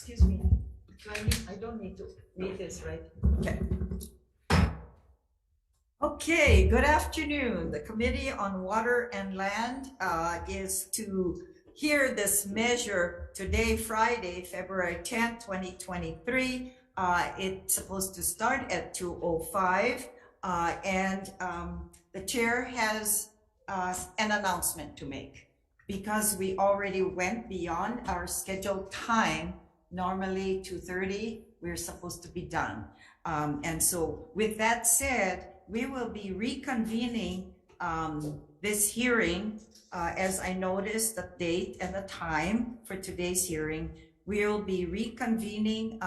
Excuse me. I don't need to read this, right? Okay. Okay, good afternoon. The Committee on Water and Land is to hear this measure today, Friday, February 10th, 2023. It's supposed to start at 2:05, and the chair has an announcement to make. Because we already went beyond our scheduled time, normally 2:30, we're supposed to be done. And so with that said, we will be reconvening this hearing. As I noticed the date and the time for today's hearing, we'll be reconvening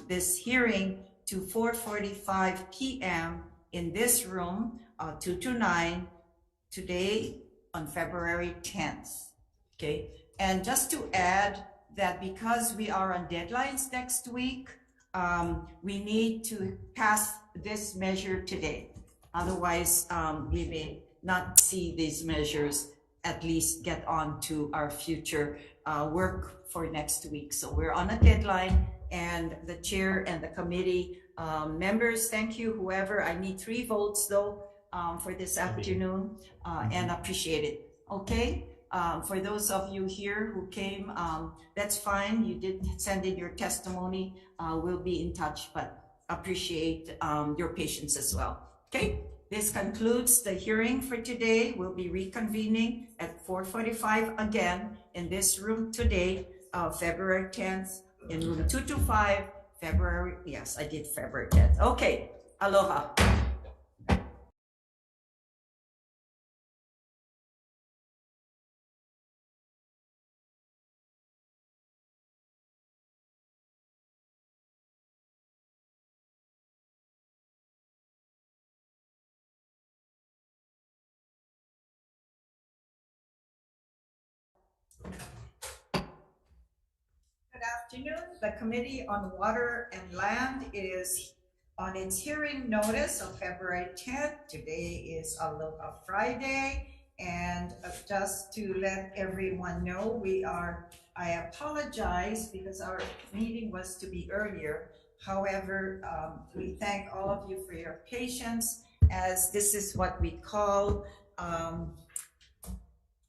this hearing to 4:45 p.m. in this room, 229, today on February 10th. Okay, and just to add that because we are on deadlines next week, we need to pass this measure today. Otherwise, we may not see these measures at least get on to our future work for next week. So we're on a deadline, and the chair and the committee members, thank you, whoever. I need 3 votes though for this afternoon, and appreciate it. Okay, for those of you here who came, that's fine. You did send in your testimony. We'll be in touch, but appreciate your patience as well. Okay, this concludes the hearing for today. We'll be reconvening at 4:45 again in this room today, February 10th, in room 225, February, yes, I did February 10th. Okay, aloha. Good afternoon. The Committee on Water and Land is on its hearing notice of February 10th. Today is a Friday, and just to let everyone know, I apologize because our meeting was to be earlier. However, we thank all of you for your patience, as this is what we call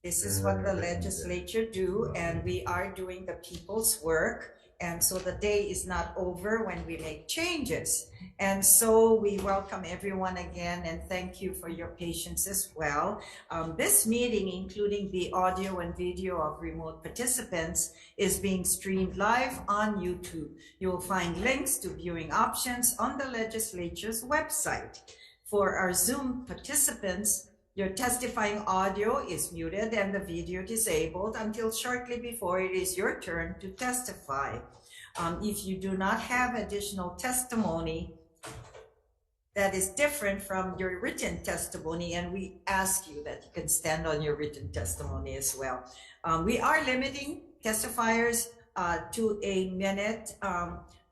this is what the legislature do, and we are doing the people's work. And so the day is not over when we make changes. And so we welcome everyone again, and thank you for your patience as well. This meeting, including the audio and video of remote participants, is being streamed live on YouTube. You will find links to viewing options on the legislature's website. For our Zoom participants, your testifying audio is muted and the video disabled until shortly before it is your turn to testify. If you do not have additional testimony that is different from your written testimony, and we ask you that you can stand on your written testimony as well. We are limiting testifiers to a minute.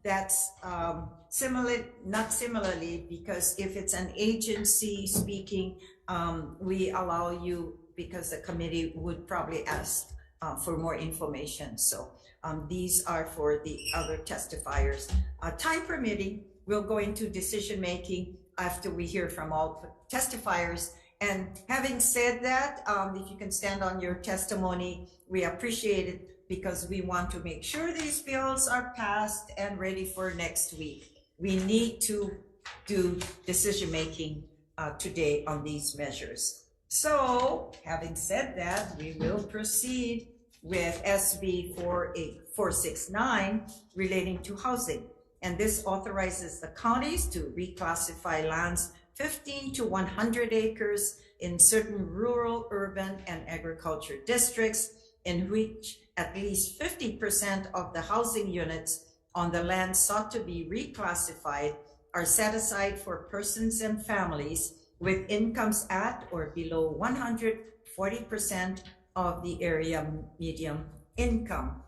That's not similarly, because if it's an agency speaking, we allow you, because the committee would probably ask for more information. So these are for the other testifiers. Time permitting, we'll go into decision making after we hear from all testifiers. And having said that, if you can stand on your testimony, we appreciate it, because we want to make sure these bills are passed and ready for next week. We need to do decision making today on these measures. So having said that, we will proceed with SB 469 relating to housing. And this authorizes the counties to reclassify lands 15 to 100 acres in certain rural, urban, and agriculture districts in which at least 50% of the housing units on the land sought to be reclassified are set aside for persons and families with incomes at or below 140% of the area median income.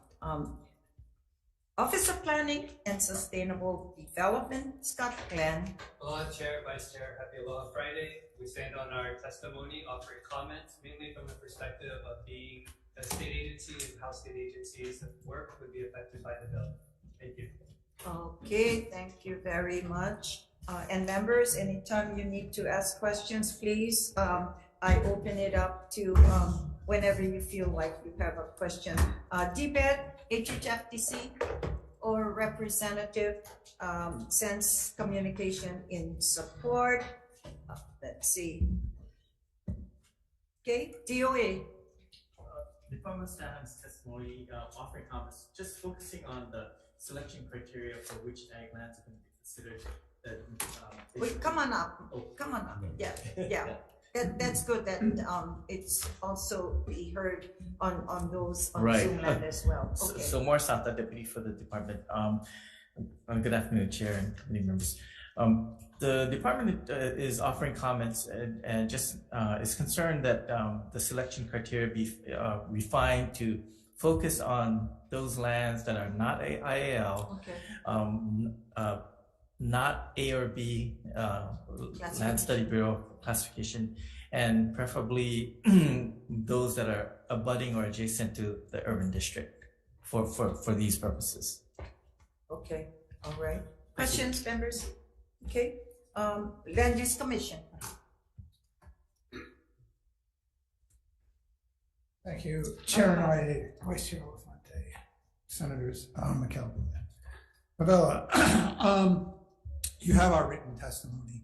Office of Planning and Sustainable Development, Scott Glenn. Aloha, Chair, Vice Chair. Happy Aloha Friday. We stand on our testimony, offering comments, mainly from the perspective of being a state agency and how state agencies work would be affected by the bill. Thank you. Okay, thank you very much. And members, anytime you need to ask questions, please, I open it up to whenever you feel like you have a question. DBED, HHFDC, or representative sends communication in support. Let's see. Okay, DOA. Department staff's testimony offering comments, just focusing on the selection criteria for which ag lands are going to be considered. That Wait, come on up. Oh. Come on up. Yeah, yeah. That's good that it's also be heard on those on Right. Zoom land as well. So, Okay. so more Santa Deputy for the department. Good afternoon, Chair and committee members. The department is offering comments and just is concerned that the selection criteria be refined to focus on those lands that are not IAL, Okay. not A or B Land Study Bureau classification, and preferably those that are abutting or adjacent to the urban district for these purposes. Okay. All right. Questions, members? Okay. Land Use Commission. Thank you, Chair Hawai'i, Vice Chair Elefante, Senators McKelvey, Favela. You have our written testimony,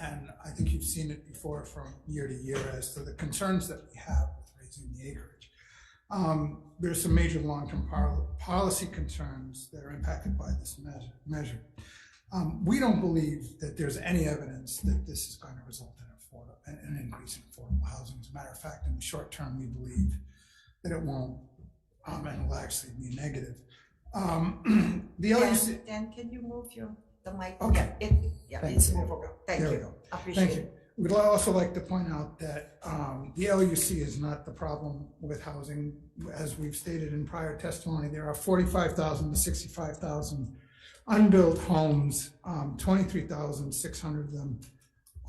and I think you've seen it before from year to year as to the concerns that we have with raising the acreage. There's some major long-term policy concerns that are impacted by this measure. We don't believe that there's any evidence that this is going to result in an increase in affordable housing. As a matter of fact, in the short term, we believe that it won't, and will actually be negative. The LUC. Dan, can you move the mic? Okay. It's movable. Thank There we you. go. Appreciate Thank you. it. We'd also like to point out that the LUC is not the problem with housing. As we've stated in prior testimony, there are 45,000 to 65,000 unbuilt homes, 23,600 of them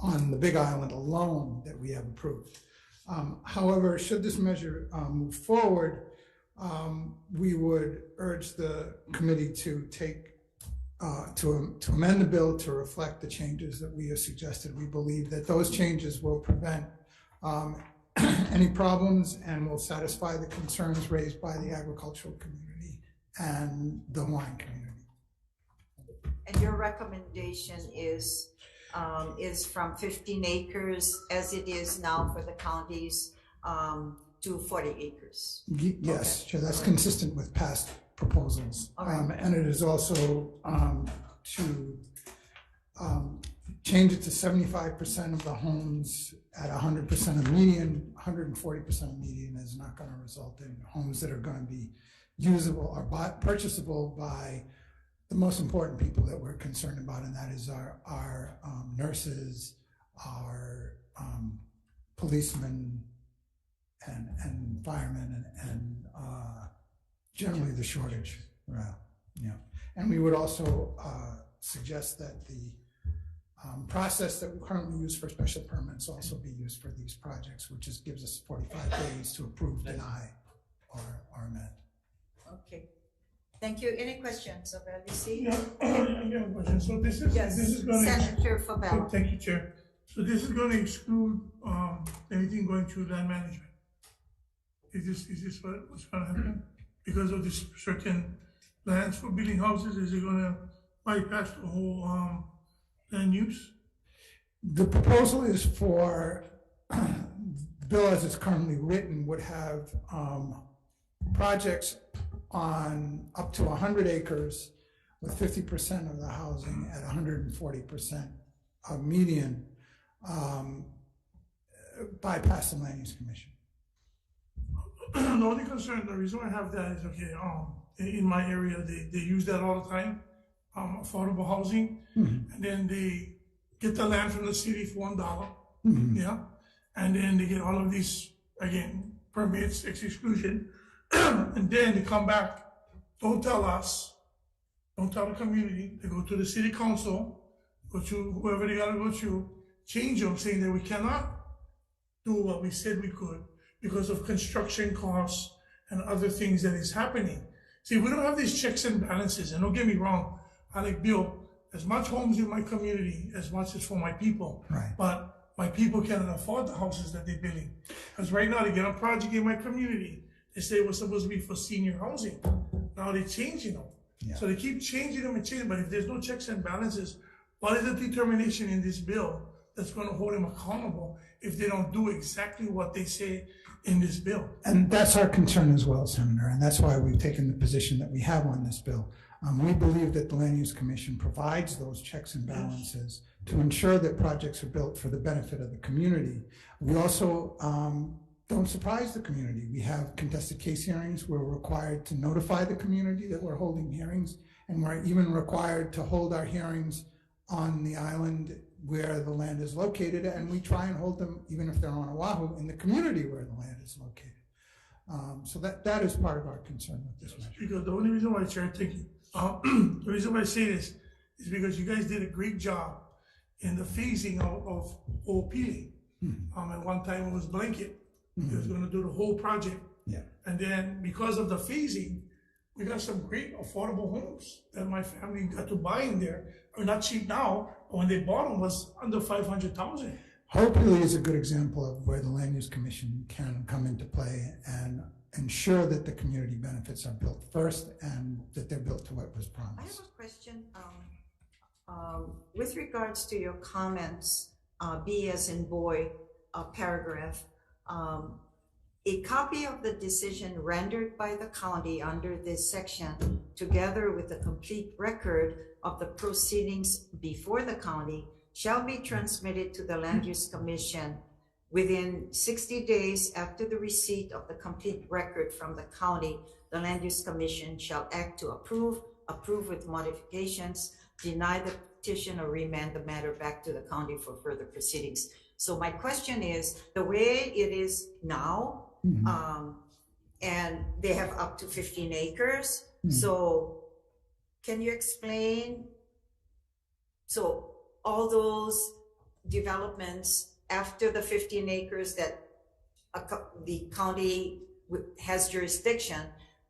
on the Big Island alone that we have approved. However, should this measure move forward, we would urge the committee to to amend the bill to reflect the changes that we have suggested. We believe that those changes will prevent any problems and will satisfy the concerns raised by the agricultural community and the wine community. And your recommendation is from 15 acres as it is now for the counties to 40 acres. Yes, Okay. Chair, that's consistent with past proposals. All right. And it is also to change it to 75% of the homes at 100% of median. 140% of median is not going to result in homes that are going to be usable or purchasable by the most important people that we're concerned about, and that is our nurses, our policemen, and firemen, and generally the shortage. Yeah. And we would also suggest that the process that we currently use for special permits also be used for these projects, which just gives us 45 days to approve, deny, or amend. Okay. Thank you. Any questions of LDC? Yeah, I have a question. So this is going to. Senator Favela. Thank you, Chair. So this is going to exclude anything going through land management. Is this what's going to happen? Because of this certain lands for building houses, is it going to bypass the whole land use? The proposal is for, the bill as it's currently written would have projects on up to 100 acres with 50% of the housing at 140% of median, bypass the Land Use Commission. The only concern, the reason I have that is, okay, in my area, they use that all the time, affordable housing, and then they get the land from the city for $1, yeah, and then they get all of these, again, permits, exclusion, and then they come back, don't tell us, don't tell the community, they go to the city council, go to whoever they gotta go to, change them, saying that we cannot do what we said we could because of construction costs and other things that is happening. See, we don't have these checks and balances, and don't get me wrong, I like build as much homes in my community as much as for my people. Right. But my people cannot afford the houses that they're building. Because right now, they get a project in my community, they say it was supposed to be for senior housing. Now they're changing them. Yeah. So they keep changing them and changing, but if there's no checks and balances, what is the determination in this bill that's gonna hold them accountable if they don't do exactly what they say in this bill? And that's our concern as well, Senator, and that's why we've taken the position that we have on this bill. We believe that the Land Use Commission provides those checks and balances to ensure that projects are built for the benefit of the community. We also don't surprise the community. We have contested case hearings. We're required to notify the community that we're holding hearings, and we're even required to hold our hearings on the island where the land is located, and we try and hold them, even if they're on Oahu, in the community where the land is located. So that is part of our concern with this measure. Because the only reason why, Chair, the reason why I say this is because you guys did a great job in the phasing of OP. At one time it was blanket. It was gonna do the whole project. Yeah. And then because of the phasing, we got some great affordable homes that my family got to buy in there. Are not cheap now, but when they bought them was under 500,000. Hopefully is a good example of where the Land Use Commission can come into play and ensure that the community benefits are built first and that they're built to what was I have promised. a question with regards to your comments, B as in boy, paragraph. A copy of the decision rendered by the county under this section, together with a complete record of the proceedings before the county, shall be transmitted to the Land Use Commission within 60 days after the receipt of the complete record from the county. The Land Use Commission shall act to approve with modifications, deny the petition, or remand the matter back to the county for further proceedings. So my question is, the way it is now, and they have up to 15 acres. So can you explain? So all those developments after the 15 acres that the county has jurisdiction,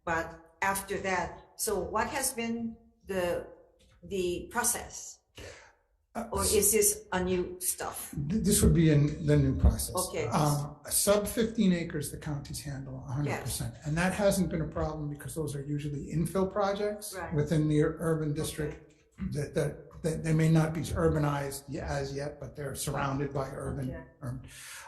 but after that, so what has been the process? Or is this a new stuff? This would be in the new process. Okay. Sub 15 acres, the counties handle 100%. Yes. And that hasn't been a problem because those are usually infill projects Right. within the urban district that they may not be urbanized as yet, but they're surrounded by urban.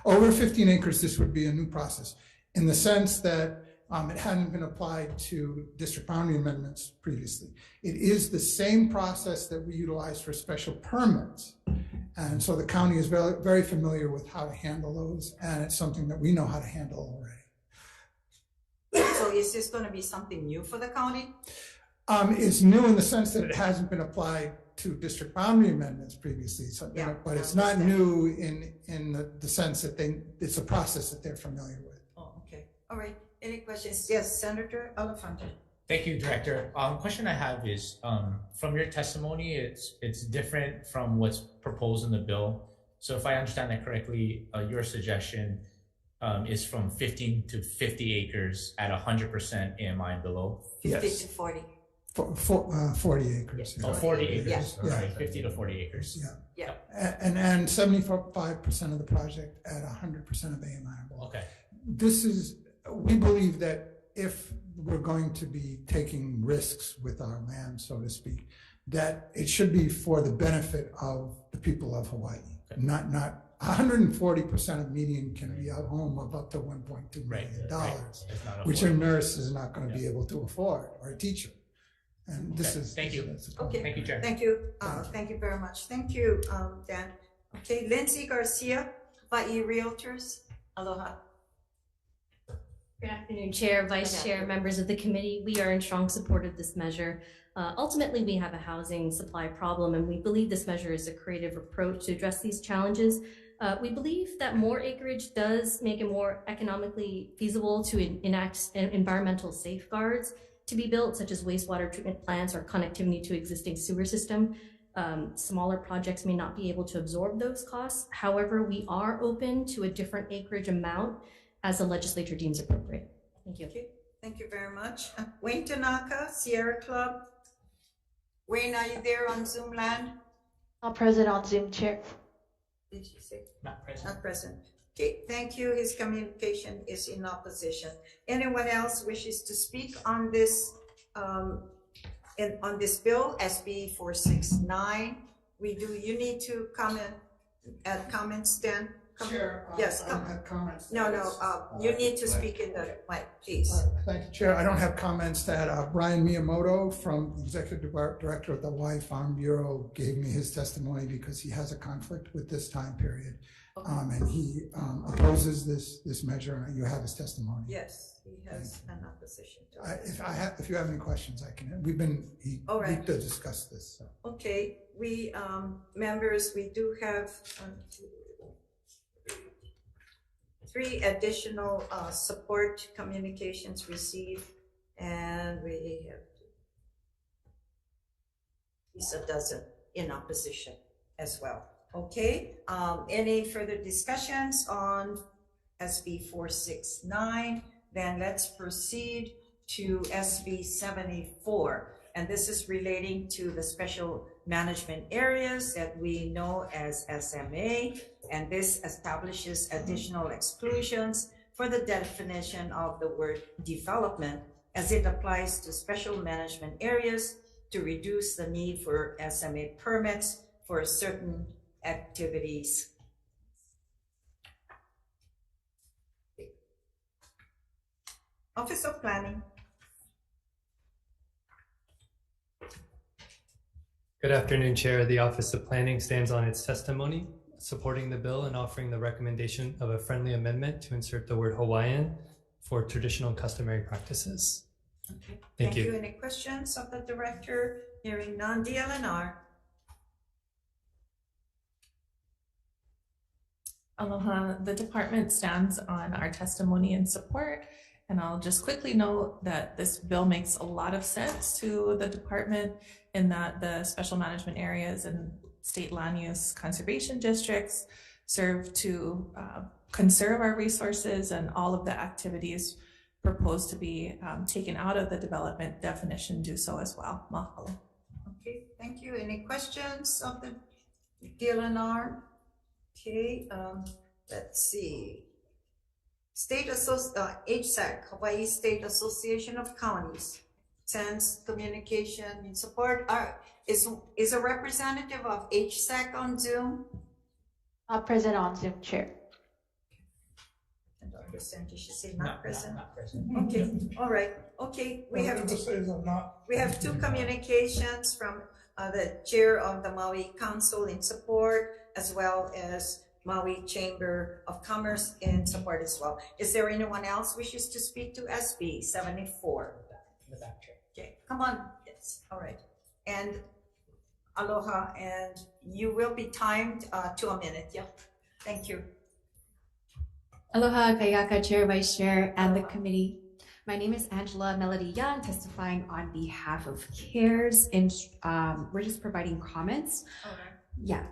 Over 15 acres, this would be a new process in the sense that it hadn't been applied to district boundary amendments previously. It is the same process that we utilize for special permits. And so the county is very, very familiar with how to handle those, and it's something that we know how to handle already. So is this going to be something new for the county? It's new in the sense that it hasn't been applied to district boundary amendments previously, so, but it's not new in the sense that it's a process that they're familiar with. Oh, okay. All right. Any questions? Yes, Senator Elefante. Thank you, Director. Question I have is, from your testimony, it's different from what's proposed in the bill. So if I understand that correctly, your suggestion is from 15 to 50 acres at 100% AMI and below. 50 Yes. to 40. 40 acres. Oh, 40 acres. Yeah. Okay, 50 to 40 acres. Yeah. And 75% of the project at 100% of AMI. Okay. We believe that if we're going to be taking risks with our land, so to speak, that it should be for the benefit of the people of Hawaii. Okay. Not 140% of median can be a home of up to $1.2 million, which a nurse is not going to be able to afford, or a teacher. And this is thank you. Okay. Thank you, Chair. Thank you. Thank you very much. Thank you, Dan. Okay, Lindsay Garcia, Hawai'i Realtors. Aloha. Good afternoon, Chair, Vice Chair, members of the committee. We are in strong support of this measure. Ultimately, we have a housing supply problem, and we believe this measure is a creative approach to address these challenges. We believe that more acreage does make it more economically feasible to enact environmental safeguards to be built, such as wastewater treatment plants or connectivity to existing sewer system. Smaller projects may not be able to absorb those costs. However, we are open to a different acreage amount as the legislature deems appropriate. Thank you. Okay. Thank you very much. Wayne Tanaka, Sierra Club. Wayne, are you there on Zoom land? Not present on Zoom, Chair. Did you say? Not present. Not present. Okay, thank you. His communication is in opposition. Anyone else wishes to speak on this on this bill, SB 469? You need to comment, add comments, Dan? Chair, Yes, I don't have comments. No, you need to speak in the mic, please. Thank you, Chair. I don't have comments that Brian Miyamoto from Executive Director of the Hawaii Farm Bureau gave me his testimony because he has a conflict with this time period. And he opposes this measure, and you have his testimony. Yes, he has an opposition to it. If you have any questions, I can, All right. we could discuss this, so. Okay, we, members, we do have 3 additional support communications received, and we have at least a dozen in opposition as well. Okay, any further discussions on SB 469? Then let's proceed to SB 74. And this is relating to the special management areas that we know as SMA. And this establishes additional exclusions for the definition of the word development as it applies to special management areas to reduce the need for SMA permits for certain activities. Office of Planning. Good afternoon, Chair. The Office of Planning stands on its testimony, supporting the bill and offering the recommendation of a friendly amendment to insert the word Hawaiian for traditional and customary practices. Okay. Thank you. Any questions of the director? Hearing none. DLNR. Aloha, the department stands on our testimony and support, and I'll just quickly note that this bill makes a lot of sense to the department in that the special management areas and state land use conservation districts serve to conserve our resources, and all of the activities proposed to be taken out of the development definition do so as well. Mahalo. Okay, thank you. Any questions of the DLNR? Okay, let's see. HSAC, Hawaii State Association of Counties, sends communication in support. Is a representative of HSAC on Zoom? Not present on Zoom, Chair. And Dr. Sandy, she said not present. Not present. Okay, all right. Okay, we have Not. 2 communications from the chair of the Maui Council in support, as well as Maui Chamber of Commerce in support as well. Is there anyone else wishes to speak to SB 74? In the back, Chair. Okay, come on. Yes, all right. And aloha, and you will be timed to a minute. Yeah, thank you. Aloha, Kayaka, Chair, Vice Chair, and the committee. My name is Angela Melody Young, testifying on behalf of CARES, and we're just providing comments. All right. Yeah,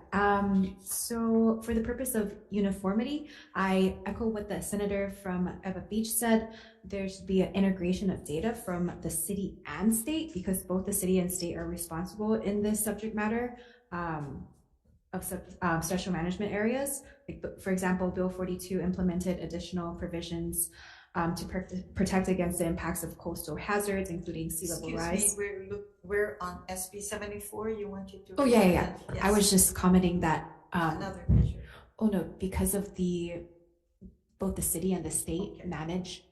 so for the purpose of uniformity, I echo what the senator from Eva Beach said. There should be an integration of data from the city and state, because both the city and state are responsible in this subject matter of special management areas. Like, for example, Bill 42 implemented additional provisions to protect against the impacts of coastal hazards, including sea level rise. Excuse me, we're on SB 74. You wanted to? Oh, yeah. Yes. I was just commenting that. Another measure. Oh no, because of both the city and the state manage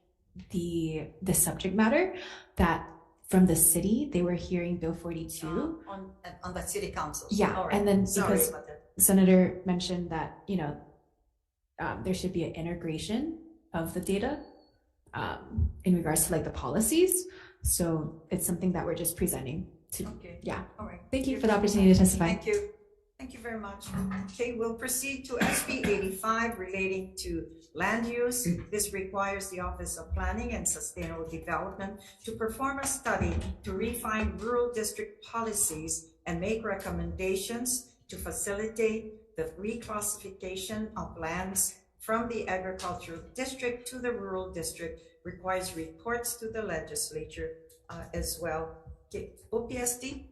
the subject matter, that from the city they were hearing Bill 42 on the city council. Yeah, all right. and then Sorry because about that. Senator mentioned that there should be an integration of the data in regards to like the policies. So it's something that we're just presenting to. Okay. Yeah. All right. Thank you for the opportunity to testify. Thank you. Thank you very much. Okay, we'll proceed to SB 85 relating to land use. This requires the Office of Planning and Sustainable Development to perform a study to refine rural district policies and make recommendations to facilitate the reclassification of lands from the agricultural district to the rural district, requires reports to the legislature as well. Okay, OPSD?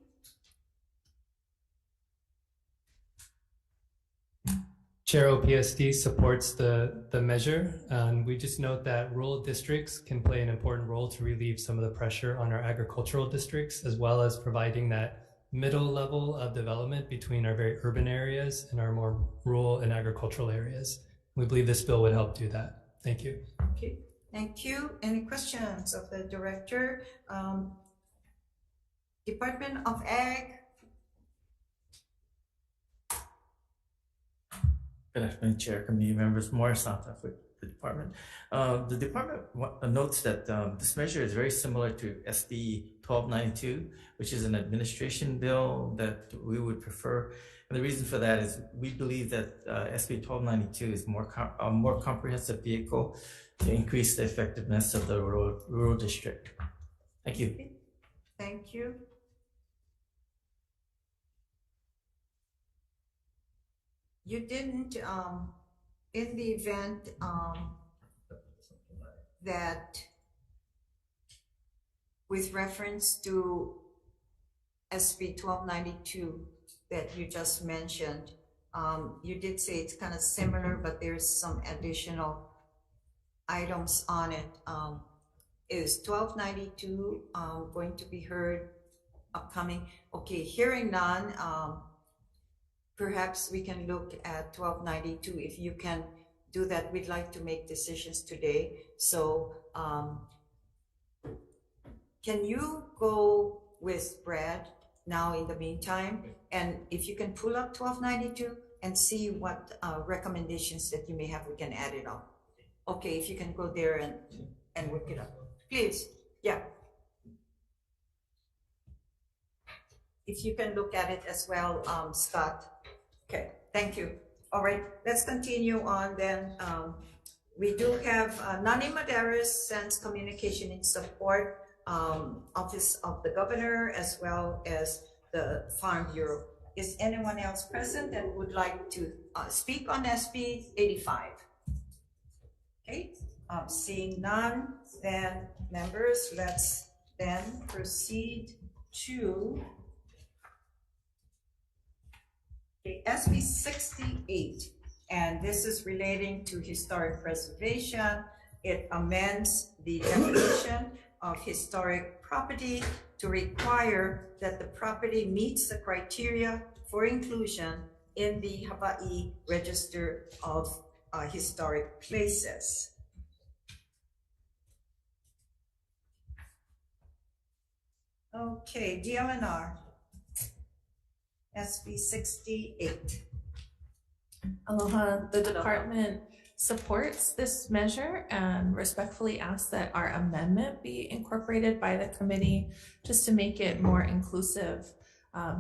Chair, OPSD supports the measure. We just note that rural districts can play an important role to relieve some of the pressure on our agricultural districts, as well as providing that middle level of development between our very urban areas and our more rural and agricultural areas. We believe this bill would help do that. Thank you. Okay, thank you. Any questions of the director? Department of Ag? Good afternoon, Chair, committee members. Morris Santa with the department. The department notes that this measure is very similar to SB 1292, which is an administration bill that we would prefer. And the reason for that is we believe that SB 1292 is a more comprehensive vehicle to increase the effectiveness of the rural district. Thank you. Thank you. You didn't, in the event that with reference to SB 1292 that you just mentioned, you did say it's kind of similar, but there's some additional items on it. Is 1292 going to be heard upcoming? Okay, hearing none, perhaps we can look at 1292. If you can do that, we'd like to make decisions today. So can you go with Brad now in the meantime? And if you can pull up 1292 and see what recommendations that you may have, we can add it on. Okay, if you can go there and look it up. Please, yeah. If you can look at it as well, Scott. Okay, thank you. All right, let's continue on then. We do have Nani Maderas sends communication in support, Office of the Governor, as well as the Farm Bureau. Is anyone else present that would like to speak on SB 85? Okay, seeing none, then members, let's then proceed to SB 68, and this is relating to historic preservation. It amends the definition of historic property to require that the property meets the criteria for inclusion in the Hawai'i Register of Historic Places. Okay, DLNR. SB 68. Aloha, the department supports this measure and respectfully asks that our amendment be incorporated by the committee just to make it more inclusive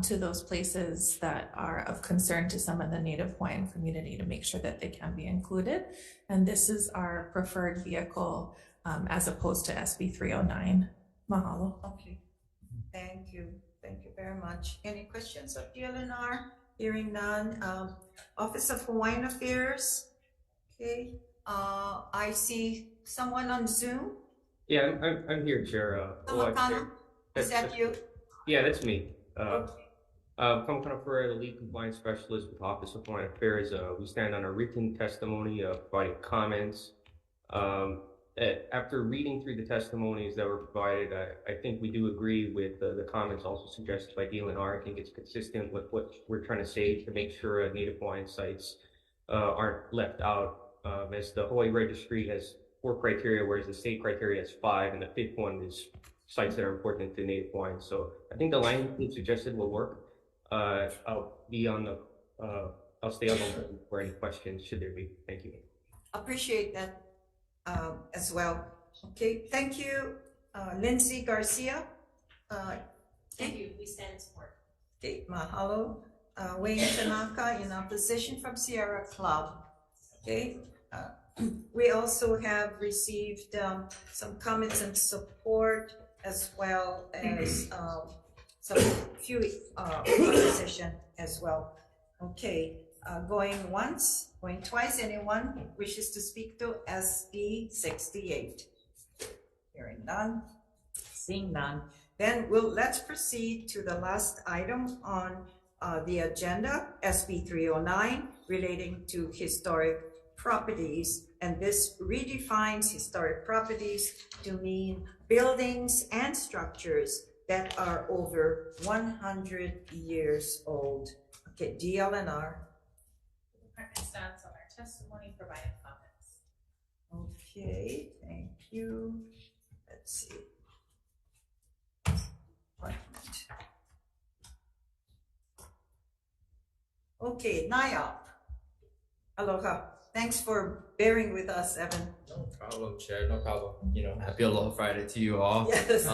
to those places that are of concern to some of the Native Hawaiian community, to make sure that they can be included. And this is our preferred vehicle as opposed to SB 309. Mahalo. Okay, thank you. Thank you very much. Any questions of DLNR? Hearing none. Office of Hawaiian Affairs. Okay. I see someone on Zoom. Yeah, I'm here, Chair. Kamakana, is that you? Yeah, that's me. Kamakana Ferreira, the lead compliance specialist with Office of Hawaiian Affairs. We stand on a written testimony providing comments. After reading through the testimonies that were provided, I think we do agree with the comments also suggested by DLNR. I think it's consistent with what we're trying to say to make sure Native Hawaiian sites aren't left out, as the Hawaii Registry has 4 criteria, whereas the state criteria has 5, and the 5th one is sites that are important to Native Hawaiians. So I think the language suggested will work. I'll be on the, I'll stay on the line for any questions, should there be. Thank you. Appreciate that. As well. Okay, thank you, Lindsay Garcia. Thank you. We stand in support. Okay, mahalo. Wayne Tanaka in opposition from Sierra Club. Okay, we also have received some comments and support, as well as some few opposition as well. Okay. Going once, going twice. Anyone wishes to speak to SB 68? Hearing none, seeing none. Then let's proceed to the last item on the agenda, SB 309, relating to historic properties. And this redefines historic properties to mean buildings and structures that are over 100 years old. Okay, DLNR. The department stands on our testimony, providing comments. Okay, thank you. Let's see. Appointment. Okay, NIOP. Aloha. Thanks for bearing with us, Evan. No problem, Chair. No problem. Happy Aloha Friday to you all. Yes.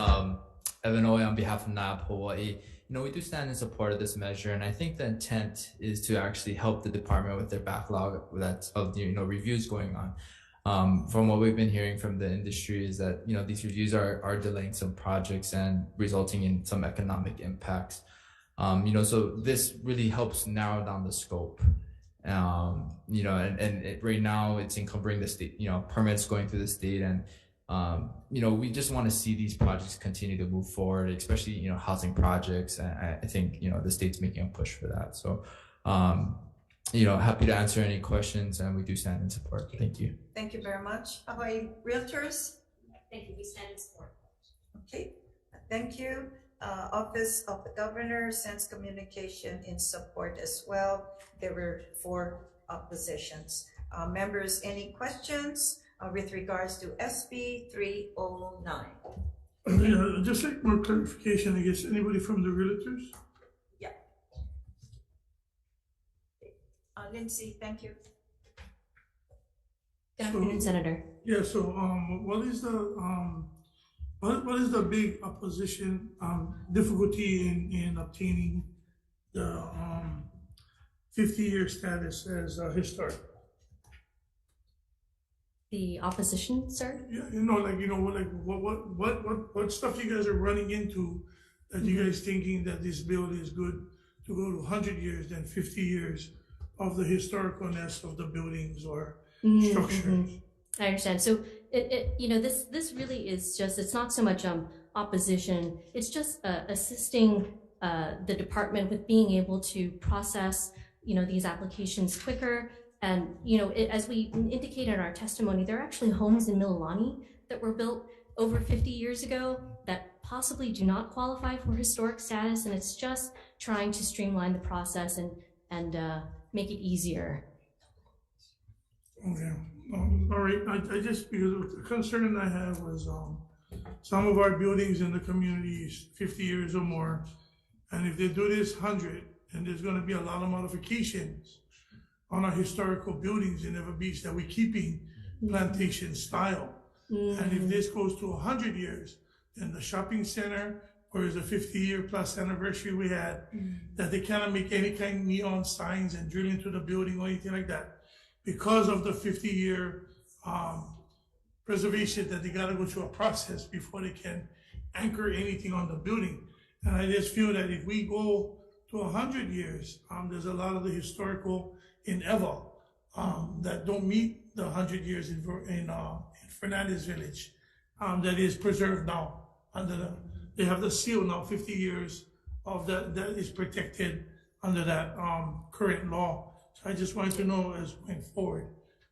Evan Oye on behalf of NAB Hawaii. We do stand in support of this measure, and I think the intent is to actually help the department with their backlog of reviews going on. From what we've been hearing from the industry is that these reviews are delaying some projects and resulting in some economic impacts. So this really helps narrow down the scope. Right now it's encumbering the state, permits going through the state, and we just want to see these projects continue to move forward, especially housing projects. And I think the state's making a push for that. So happy to answer any questions, and we do stand in support. Thank you. Thank you very much. Hawaii Realtors. Thank you. We stand in support. Okay, thank you. Office of the Governor sends communication in support as well. There were 4 oppositions. Members, any questions with regards to SB 309? Yeah, just like more clarification, I guess. Anybody from the realtors? Yeah. Lindsay, thank you. Good afternoon, Senator. Yeah, so what is the big opposition difficulty in obtaining the 50-year status as historic? The opposition, sir? Yeah, what stuff you guys are running into that you guys thinking that this bill is good to go to 100 years than 50 years of the historicalness of the buildings or structures? I understand. So this really is just, it's not so much opposition, it's just assisting the department with being able to process these applications quicker. And as we indicate in our testimony, there are actually homes in Mililani that were built over 50 years ago that possibly do not qualify for historic status, and it's just trying to streamline the process and make it easier. Okay. All right. I just, because the concern I have was some of our buildings in the community is 50 years or more, and if they do this 100, then there's going to be a lot of modifications on our historical buildings in Ever Beach that we're keeping plantation style. And if this goes to 100 years, then the shopping center, or is a 50-year plus anniversary we had, that they cannot make any kind of neon signs and drill into the building or anything like that, because of the 50-year preservation, that they gotta go through a process before they can anchor anything on the building. And I just feel that if we go to 100 years, there's a lot of the historical in Eva that don't meet the 100 years in Fernandez Village that is preserved now under they have the seal now, 50 years of that is protected under that current law. So I just wanted to know, as going forward,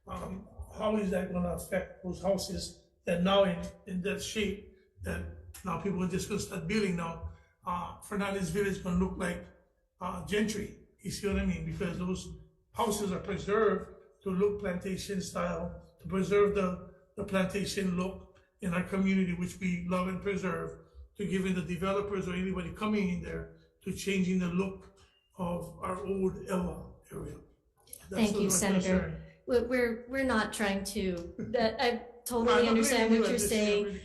how is that going to affect those houses that now in that shape that now people are just going to start building now. Fernandez Village is going to look like Gentry. You see what I mean? Because those houses are preserved to look plantation style, to preserve the plantation look in our community, which we love and preserve, to giving the developers or anybody coming in there to changing the look of our old Ella area. Thank you, Senator. We're not trying to, I totally understand what you're saying.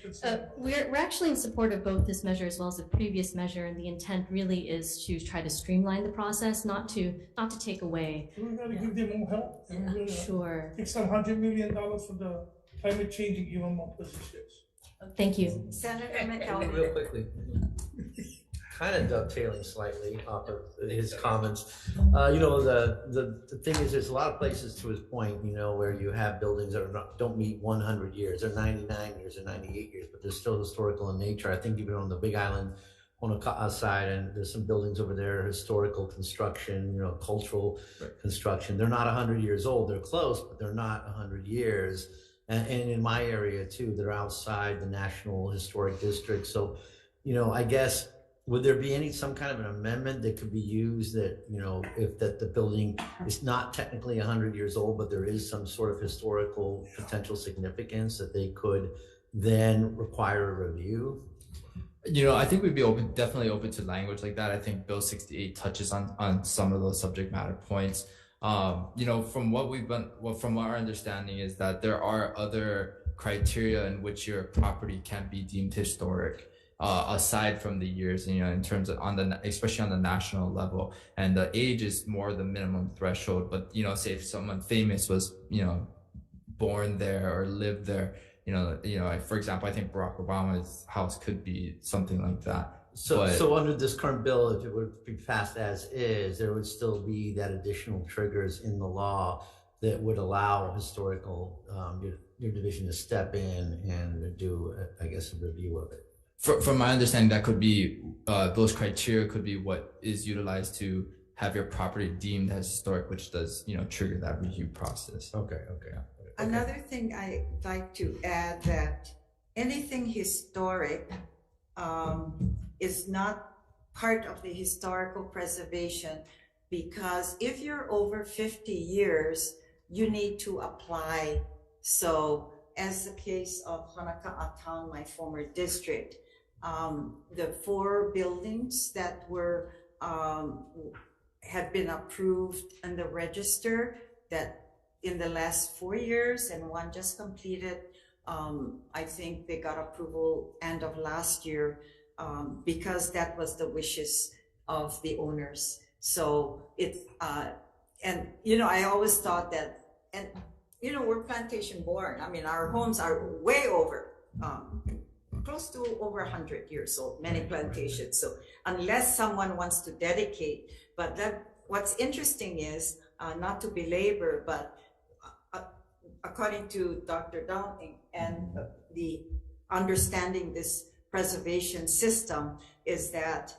We're actually in support of both this measure as well as the previous measure, and the intent really is to try to streamline the process, not to take away. We gotta give them more help. Sure. Take some $100 million for the climate change and give them more positions. Thank you. Senator McKelvey. Real quickly. kind of dovetailing slightly off of his comments. The thing is, there's a lot of places, to his point, where you have buildings that don't meet 100 years, they're 99 years or 98 years, but they're still historical in nature. I think even on the Big Island, Honoka'a side, and there's some buildings over there, historical construction, cultural construction. They're not 100 years old. They're close, but they're not 100 years. And in my area too, they're outside the National Historic District. So, I guess, would there be some kind of an amendment that could be used that, if the building is not technically 100 years old, but there is some sort of historical potential significance that they could then require a review? I think we'd be definitely open to language like that. I think Bill 68 touches on some of those subject matter points. From our understanding is that there are other criteria in which your property can be deemed historic, aside from the years, in terms of especially on the national level, and the age is more the minimum threshold. But, say if someone famous was, born there or lived there, for example, I think Barack Obama's house could be something like that. So under this current bill, if it would be passed as is, there would still be that additional triggers in the law that would allow historical your division to step in and do, I guess, a review of it. From my understanding, that could be those criteria could be what is utilized to have your property deemed as historic, which does trigger that review process. Okay. Another thing I'd like to add, that anything historic is not part of the historical preservation, because if you're over 50 years, you need to apply. So as the case of Honoka'a Town, my former district, the 4 buildings that were have been approved in the register that in the last 4 years, and one just completed. I think they got approval end of last year, because that was the wishes of the owners. So I always thought that, and we're plantation born. I mean, our homes are way over, close to over 100 years old, many plantations. So unless someone wants to dedicate, but what's interesting is, not to belabor, but according to Dr. Downing and the understanding this preservation system is that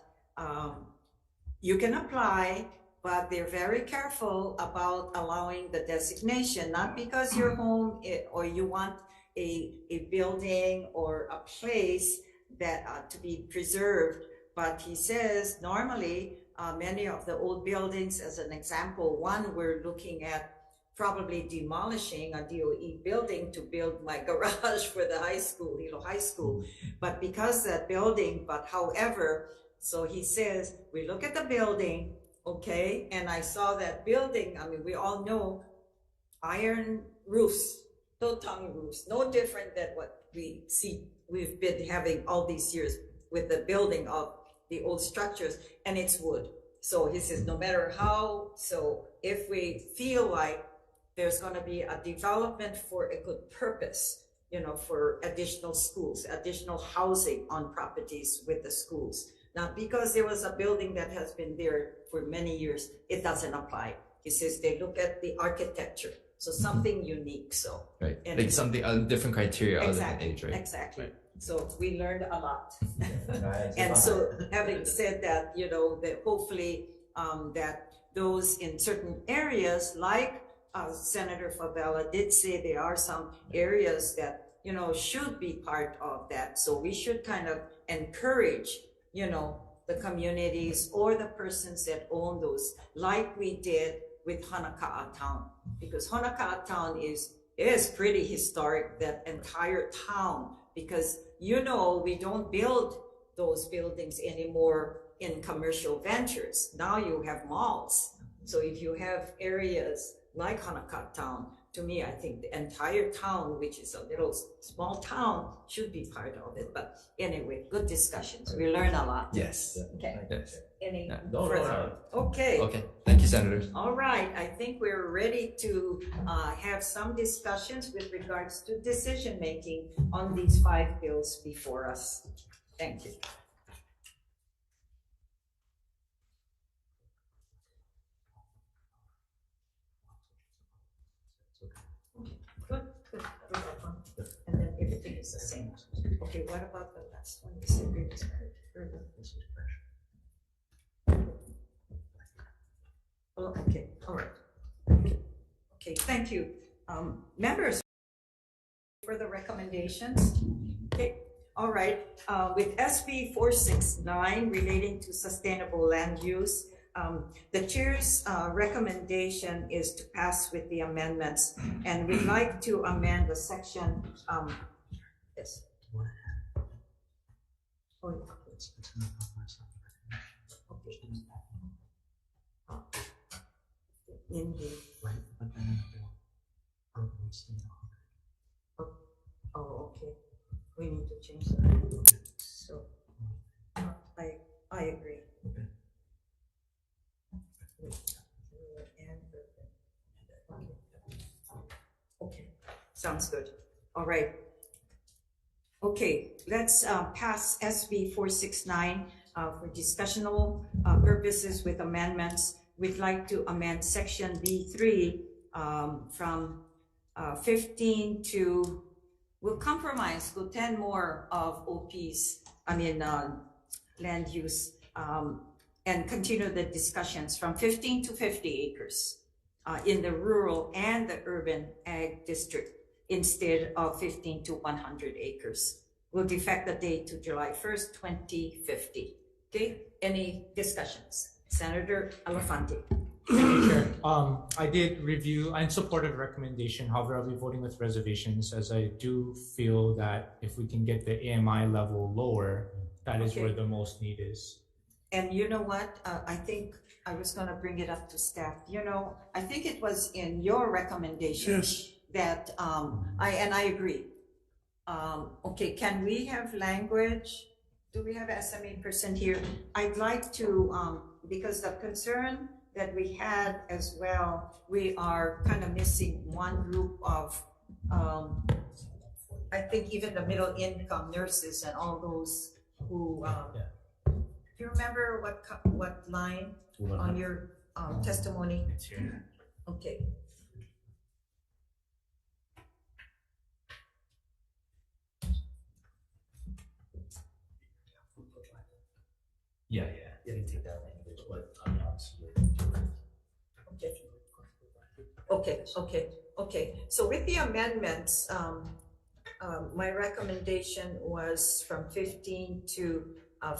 you can apply, but they're very careful about allowing the designation, not because your home or you want a building or a place that to be preserved. But he says normally many of the old buildings, as an example, one we're looking at probably demolishing a DOE building to build my garage for the high school, high school. But because that building, however, so he says, we look at the building, okay, and I saw that building, I mean, we all know iron roofs, tongue roofs, no different than what we see, we've been having all these years with the building of the old structures, and it's wood. So he says, no matter how, so if we feel like there's going to be a development for a good purpose, for additional schools, additional housing on properties with the schools. Not because there was a building that has been there for many years, it doesn't apply. He says they look at the architecture, so something unique. So right, like something different criteria other than age, right? Exactly. Right. So we learned a lot. And so having said that, that hopefully that those in certain areas, like Senator Favela did say, there are some areas that, should be part of that. So we should kind of encourage, the communities or the persons that own those, like we did with Honoka'a Town, because Honoka'a Town is pretty historic, that entire town, because we don't build those buildings anymore in commercial ventures. Now you have malls. So if you have areas like Honoka'a Town, to me, I think the entire town, which is a little small town, should be part of it. But anyway, good discussions. We learn a lot. Yes. Okay. Yes. Any No, further? Okay. Okay. Thank you, Senators. All right. I think we're ready to have some discussions with regards to decision making on these 5 bills before us. Thank you. Okay, what about the last one? You said urban. Oh, okay, all right. Okay, thank you. Members, for the recommendations. Okay, all right. With SB 469 relating to sustainable land use, the chair's recommendation is to pass with the amendments, and we'd like to amend the section. Yes. Oh, okay. In the oh, okay. We need to change that. So I agree. Okay, sounds good. All right. Okay, let's pass SB 469 for discussional purposes with amendments. We'd like to amend section B3 from 15 to, we'll compromise to 10 more of OPs, land use, and continue the discussions from 15 to 50 acres in the rural and the urban ag district instead of 15 to 100 acres. We'll defect the date to July 1st, 2050. Okay, any discussions? Senator Elefante. Chair, I did review, I'm in support of the recommendation. However, I'll be voting with reservations, as I do feel that if we can get the AMI level lower, that is where the most need is. And you know what? I think I was going to bring it up to staff. You know, I think it was in your recommendation that I agree. Okay, can we have language? Do we have SME person here? I'd like to, because the concern that we had as well, we are kind of missing one group of, I think even the middle income nurses and all those who, do you remember what line on your testimony? It's here. Okay. Yeah. You can take that language, but Okay. So with the amendments, my recommendation was from 15 to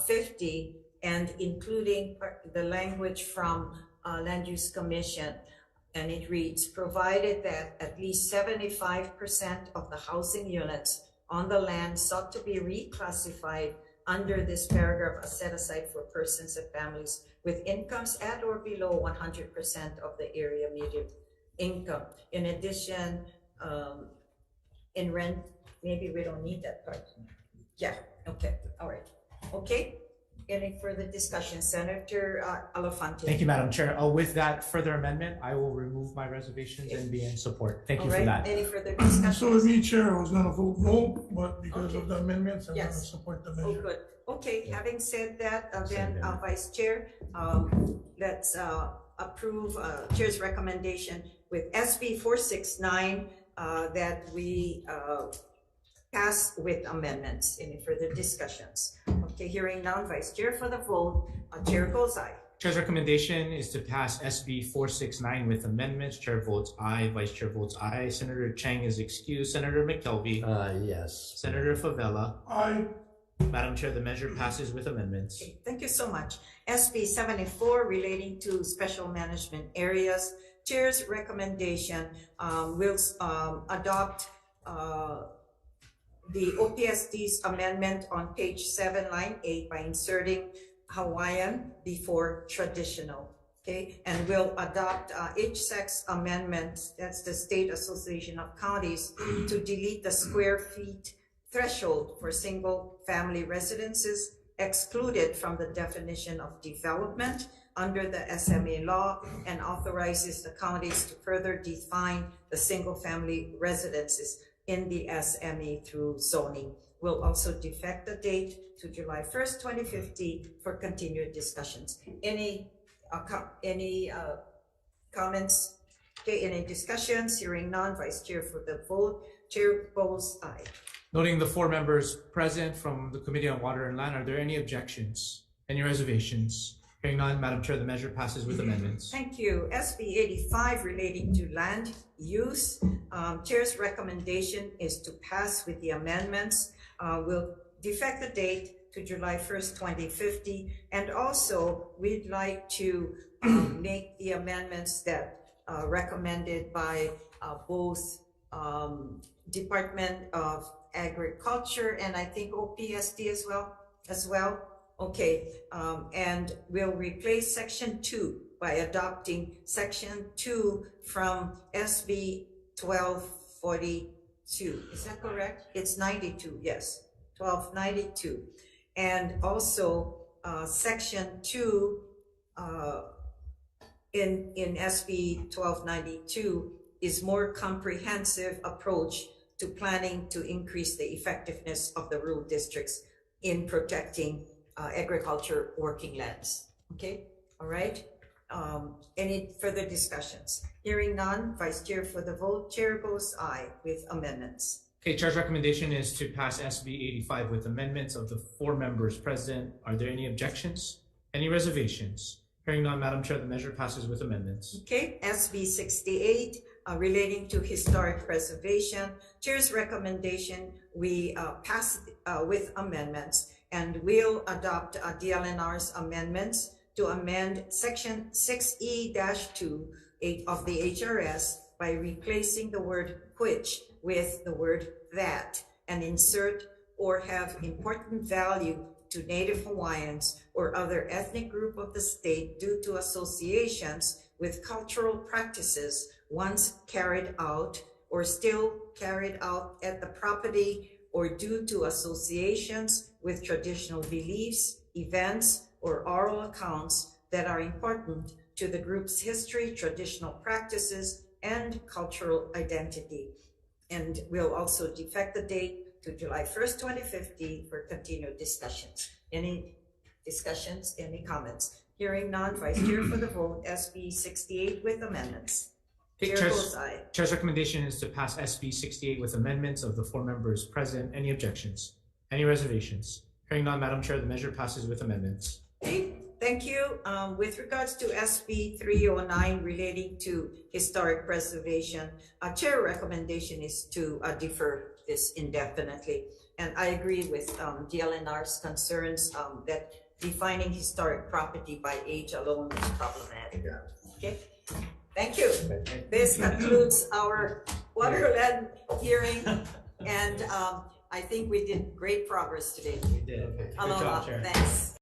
50, and including the language from Land Use Commission. And it reads, provided that at least 75% of the housing units on the land sought to be reclassified under this paragraph are set aside for persons and families with incomes at or below 100% of the area median income. In addition, in rent, maybe we don't need that part. Yeah, okay, all right. Okay, any further discussion? Senator Elefante. Thank you, Madam Chair. With that further amendment, I will remove my reservations and be in support. Thank you for that. Any further discussion? So with me, Chair, I was gonna vote no, but because of the amendments, I'm gonna support the measure. Oh, good. Okay, having said that, then Vice Chair, let's approve Chair's recommendation with SB 469 that we pass with amendments. Any further discussions? Okay, hearing none, Vice Chair for the vote. Chair goes aye. Chair's recommendation is to pass SB 469 with amendments. Chair votes aye. Vice Chair votes aye. Senator Chang is excused. Senator McKelvey. Yes. Senator Favela. Aye. Madam Chair, the measure passes with amendments. Okay, thank you so much. SB 74 relating to special management areas. Chair's recommendation will adopt the OPSD's amendment on page 7, line 8 by inserting Hawaiian before traditional. Okay, and we'll adopt HSEC's amendment, that's the State Association of Counties, to delete the square feet threshold for single family residences excluded from the definition of development under the SMA law, and authorizes the counties to further define the single family residences in the SMA through zoning. We'll also defect the date to July 1st, 2050 for continued discussions. Any comments? Okay, any discussions? Hearing none, Vice Chair for the vote. Chair votes aye. Noting the 4 members present from the Committee on Water and Land, are there any objections? Any reservations? Hearing none, Madam Chair, the measure passes with amendments. Thank you. SB 85 relating to land use. Chair's recommendation is to pass with the amendments. We'll defect the date to July 1st, 2050. And also, we'd like to make the amendments that recommended by both Department of Agriculture and I think OPSD as well. Okay, and we'll replace section 2 by adopting section 2 from SB 1242. Is that correct? It's 92, yes, 1292. And also section 2 in SB 1292 is more comprehensive approach to planning to increase the effectiveness of the rural districts in protecting agriculture working lands. Okay, all right. Any further discussions? Hearing none, Vice Chair for the vote. Chair goes aye with amendments. Okay, Chair's recommendation is to pass SB 85 with amendments of the 4 members present. Are there any objections? Any reservations? Hearing none, Madam Chair, the measure passes with amendments. Okay, SB 68 relating to historic preservation. Chair's recommendation, we pass with amendments, and we'll adopt DLNR's amendments to amend section 6E-2 of the HRS by replacing the word which with the word that, and insert or have important value to Native Hawaiians or other ethnic group of the state due to associations with cultural practices once carried out or still carried out at the property, or due to associations with traditional beliefs, events, or oral accounts that are important to the group's history, traditional practices, and cultural identity. And we'll also defect the date to July 1st, 2050 for continued discussions. Any discussions, any comments? Hearing none, Vice Chair for the vote, SB 68 with amendments. Chair goes aye. Chair's recommendation is to pass SB 68 with amendments of the 4 members present. Any objections? Any reservations? Hearing none, Madam Chair, the measure passes with amendments. Okay, thank you. With regards to SB 309 relating to historic preservation, Chair recommendation is to defer this indefinitely. And I agree with DLNR's concerns that defining historic property by age alone is problematic. Okay, thank you. This concludes our Waterland hearing, and I think we did great progress today. We did. Good Aloha. job, Chair. Thanks.